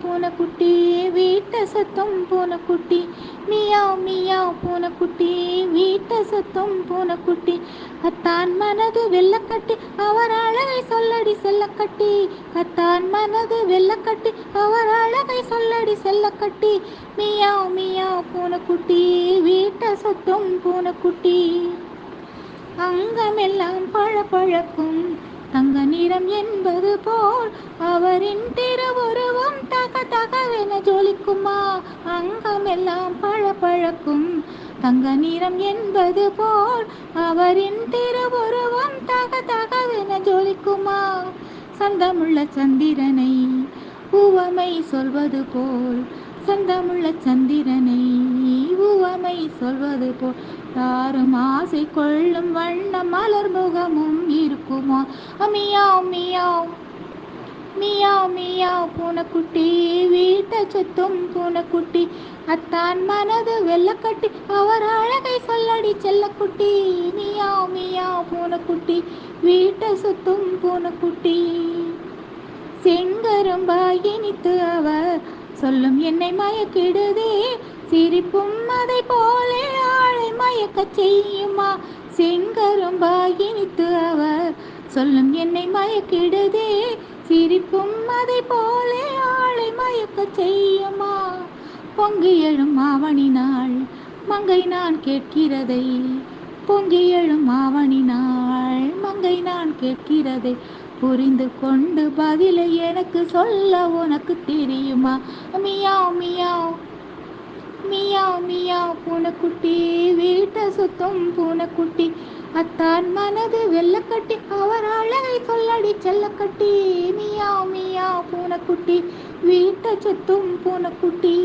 பூனைக்குட்டி வீட்டை சுத்தும் பூனைக்குட்டி மியாவ் மியாவ் பூனைக்குட்டி வீட்டை சுத்தும் பூனைக்குட்டி கத்தான் மனது வெள்ளக்கட்டி அவர் அழகை சொல்லடி செல்லக்கட்டி கத்தான் மனது வெள்ளக்கட்டி அவர் அழகை சொல்லடி செல்லக்கட்டி மியாவ் மியாவ் பூனைக்குட்டி வீட்டை சுத்தும் பூனைக்குட்டி அங்கமெல்லாம் பழப்பழக்கும் தங்க நிறம் என்பது போல் அவரின் திருவுருவம் தக தகவென ஜொலிக்குமா அங்கமெல்லாம் பழப்பழக்கும் தங்க நிறம் என்பது போல் அவரின் திருவுருவம் தக தகவென ஜொலிக்குமா சந்தமுள்ள சந்திரனை உவமை சொல்வது போல் சந்தமுள்ள சந்திரனை உவமை சொல்வது போல் யாரும் ஆசை கொள்ளும் வண்ண மலர் முகமும் இருக்குமா மியாவ் மியாவ் மியாவ் மியாவ் பூனைக்குட்டி வீட்டை சுத்தும் பூனைக்குட்டி அத்தான் மனது வெள்ளக்கட்டி அவர் அழகை சொல்லடி செல்லக்குட்டி மியாவ் மியாவ் பூனைக்குட்டி வீட்டை சுத்தும் பூனைக்குட்டி செங்கரும்பாய் இனித்து அவர் சொல்லும் என்னை மயக்கிடுதே சிரிப்பும் அதை போலே ஆளை மயக்க செய்யுமா செங்கரும்பாய் இனித்து அவர் சொல்லும் என்னை மயக்கிடுதே சிரிப்பும் அதை போலே ஆளை மயக்க செய்யுமா பொங்கி எழும் ஆவணி நாள் மங்கை நான் கேட்கிறதை பொங்கி எழும் ஆவணி நாள் மங்கை நான் கேட்கிறதை புரிந்து கொண்டு பதிலை எனக்கு சொல்ல உனக்கு தெரியுமா மியாவ் மியாவ் மியாவ் மியாவ் பூனைக்குட்டி வீட்டை சுத்தும் பூனைக்குட்டி அத்தான் மனது வெள்ளக்கட்டி அவர் அழகை சொல்லடி செல்லக்கட்டி மியாவ் மியாவ் பூனைக்குட்டி வீட்டை சுத்தும் பூனைக்குட்டி